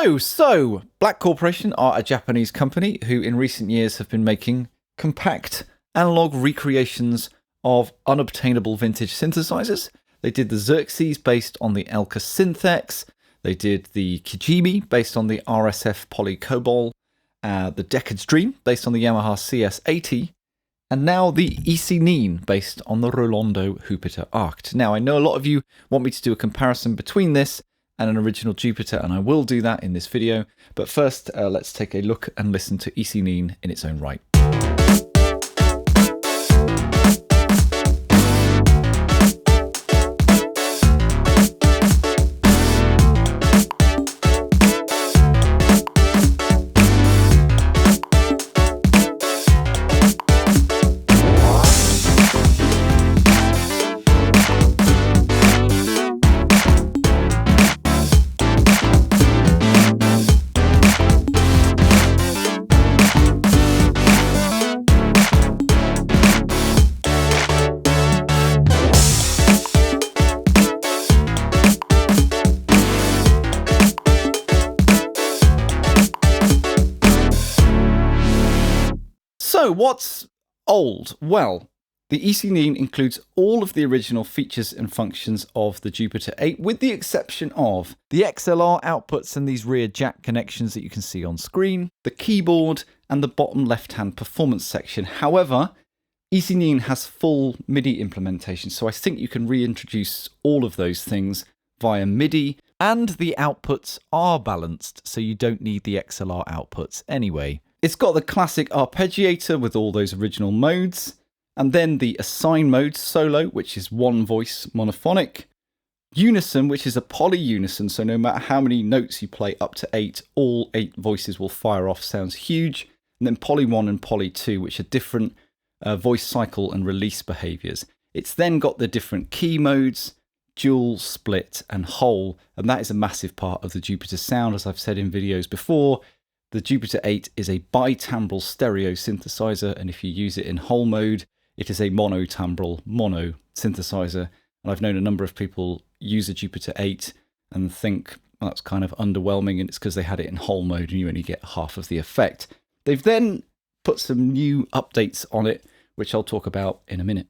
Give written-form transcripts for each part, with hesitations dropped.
Hello! So, Black Corporation are a Japanese company who in recent years have been making compact analog recreations of unobtainable vintage synthesizers. They did the Xerxes based on the Elka Synth. They did the Kijimi based on the RSF Poly Cobol, the Decade's Dream based on the Yamaha CS80, and now the ISE-NIN based on the Roland Jupiter-8. Now, I know a lot of you want me to do a comparison between this and an original Jupiter, and I will do that in this video. But first, let's take a look and listen to ISE-NIN in its own right. So, what's old? Well, the ISE-NIN includes all of the original features and functions of the Jupiter-8, with the exception of the XLR outputs and these rear jack connections that you can see on screen, the keyboard, and the bottom left-hand performance section. However, ISE-NIN has full MIDI implementation, so I think you can reintroduce all of those things via MIDI, and the outputs are balanced, so you don't need the XLR outputs anyway. It's got the classic arpeggiator with all those original modes, and then the assign mode, solo, which is one voice monophonic, unison, which is a poly-unison, so no matter how many notes you play up to 8, all 8 voices will fire off, sounds huge, and then poly 1 and poly 2, which are different voice cycle and release behaviors. It's then got the different key modes, dual, split, and whole, and that is a massive part of the Jupiter sound, as I've said in videos before. The Jupiter-8 is a bitimbral stereo synthesizer, and if you use it in whole mode, it is a monotimbral mono synthesizer. And I've known a number of people use a Jupiter-8 and think, well, that's kind of underwhelming, and it's because they had it in whole mode and you only get half of the effect. They've then put some new updates on it, which I'll talk about in a minute.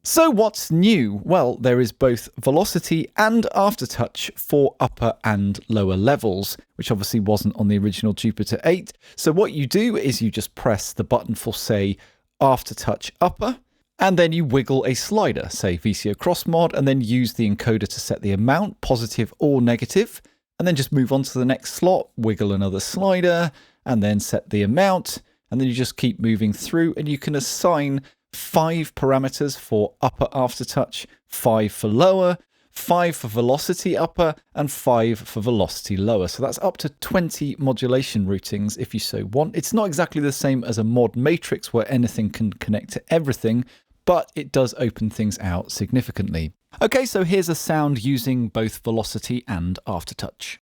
So what's new? Well, there is both velocity and aftertouch for upper and lower levels, which obviously wasn't on the original Jupiter-8. So what you do is you just press the button for, say, aftertouch upper, and then you wiggle a slider, say VCO cross mod, and then use the encoder to set the amount, positive or negative, and then just move on to the next slot, wiggle another slider, and then set the amount, and then you just keep moving through, and you can assign 5 parameters for upper aftertouch, 5 for lower, 5 for velocity upper, and 5 for velocity lower. So that's up to 20 modulation routings if you so want. It's not exactly the same as a mod matrix where anything can connect to everything, but it does open things out significantly. Okay, so here's a sound using both velocity and aftertouch.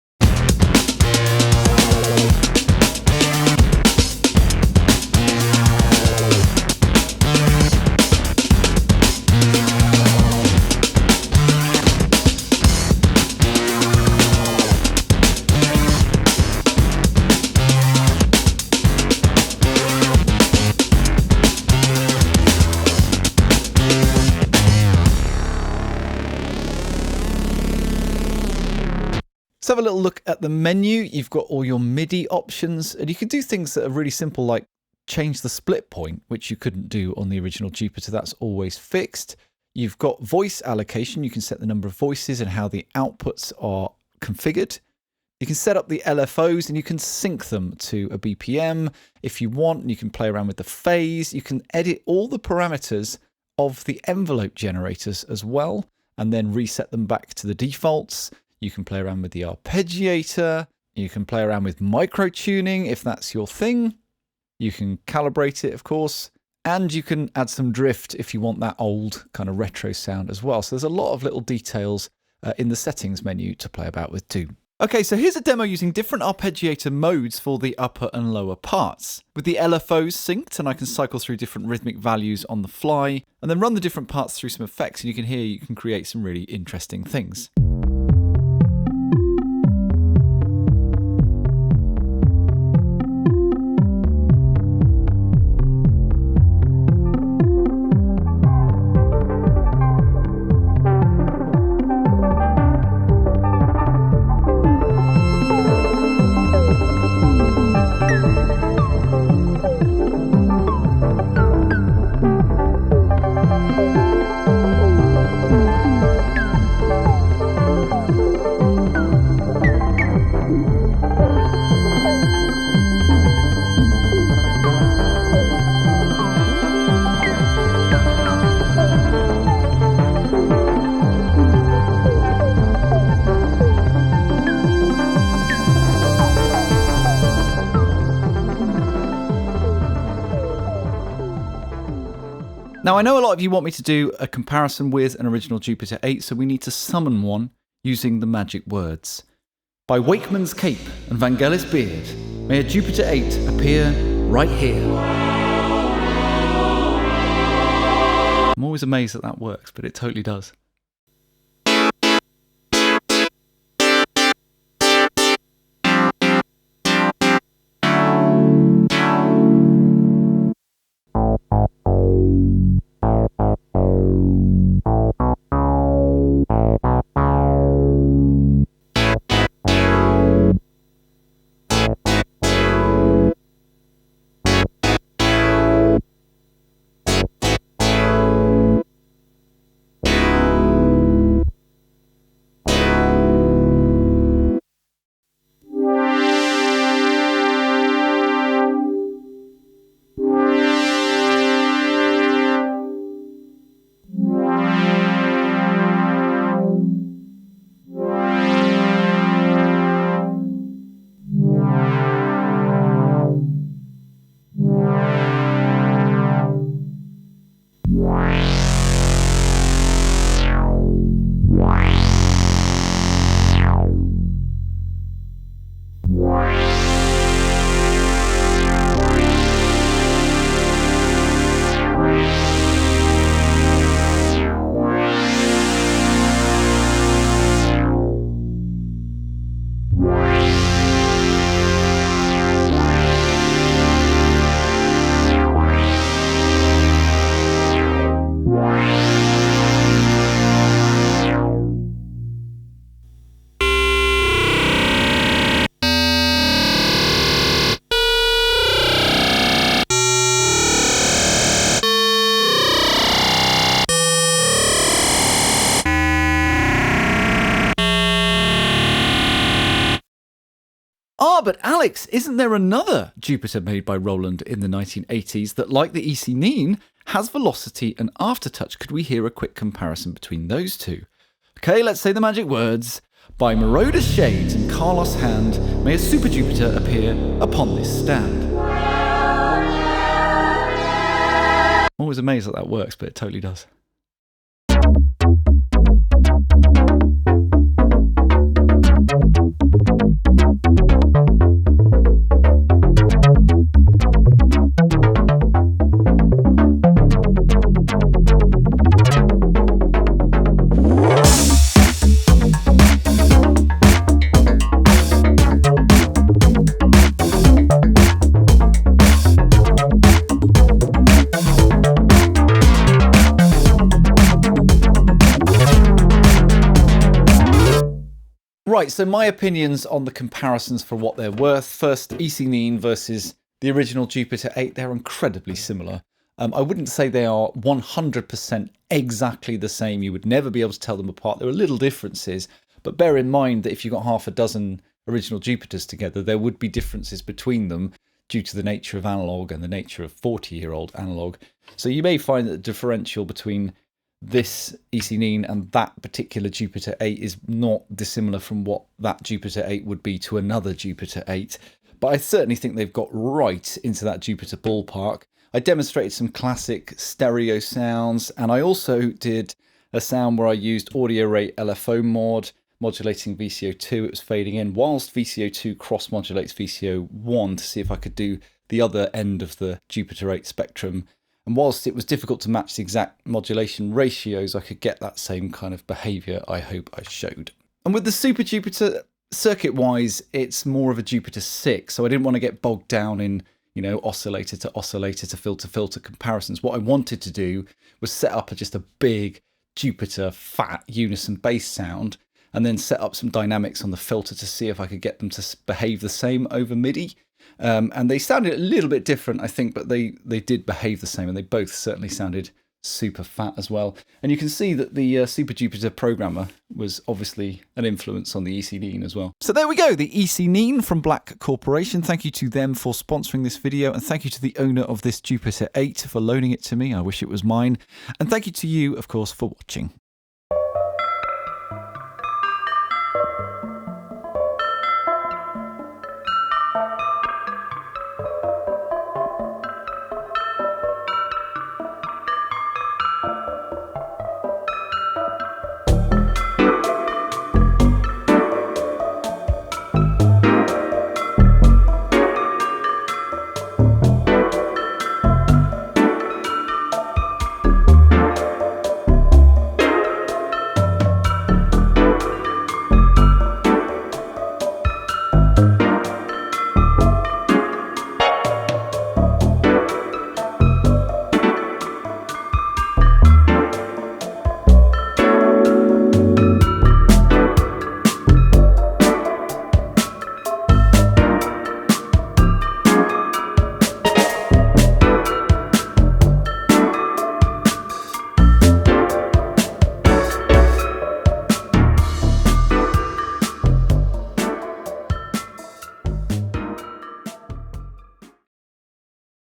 have a little look at the menu. You've got all your MIDI options, and you can do things that are really simple, like change the split point, which you couldn't do on the original Jupiter. That's always fixed. You've got voice allocation. You can set the number of voices and how the outputs are configured. You can set up the LFOs and you can sync them to a BPM if you want. You can play around with the phase. You can edit all the parameters of the envelope generators as well, and then reset them back to the defaults. You can play around with the arpeggiator. You can play around with micro-tuning if that's your thing. You can calibrate it, of course. And you can add some drift if you want that old kind of retro sound as well. So there's a lot of little details in the settings menu to play about with too. Okay, so here's a demo using different arpeggiator modes for the upper and lower parts. With the LFOs synced, and I can cycle through different rhythmic values on the fly, and then run the different parts through some effects, and you can create some really interesting things. Now, I know a lot of you want me to do a comparison with an original Jupiter-8, so we need to summon one using the magic words. By Wakeman's cape and Vangelis beard, may a Jupiter-8 appear right here. I'm always amazed that works, but it totally does. But Alex, isn't there another Jupiter made by Roland in the 1980s that, like the ISE-NIN, has velocity and aftertouch? Could we hear a quick comparison between those two? Okay, let's say the magic words. By Marauder Shades and Carlos Hand, may a Super Jupiter appear upon this stand. I'm always amazed that works, but it totally does. Right, so my opinions on the comparisons for what they're worth. First, ISE-NIN versus the original Jupiter-8, they're incredibly similar. I wouldn't say they are 100% exactly the same. You would never be able to tell them apart. There are little differences, but bear in mind that if you got half a dozen original Jupiters together, there would be differences between them due to the nature of analogue and the nature of 40-year-old analogue. So you may find that the differential between this ISE-NIN and that particular Jupiter-8 is not dissimilar from what that Jupiter-8 would be to another Jupiter-8. But I certainly think they've got right into that Jupiter ballpark. I demonstrated some classic stereo sounds, and I also did a sound where I used audio rate LFO mod, modulating VCO2, it was fading in, whilst VCO2 cross-modulates VCO1 to see if I could do the other end of the Jupiter-8 spectrum. And whilst it was difficult to match the exact modulation ratios, I could get that same kind of behaviour I hope I showed. And with the Super Jupiter, circuit-wise, it's more of a Jupiter 6, so I didn't want to get bogged down in, you know, oscillator to oscillator to filter comparisons. What I wanted to do was set up just a big Jupiter fat unison bass sound, and then set up some dynamics on the filter to see if I could get them to behave the same over MIDI. And they sounded a little bit different, I think, but they did behave the same, and they both certainly sounded super fat as well. And you can see that the Super Jupiter programmer was obviously an influence on the ISE-NIN as well. So there we go, the ISE-NIN from Black Corporation. Thank you to them for sponsoring this video, and thank you to the owner of this Jupiter 8 for loaning it to me. I wish it was mine. And thank you to you, of course, for watching.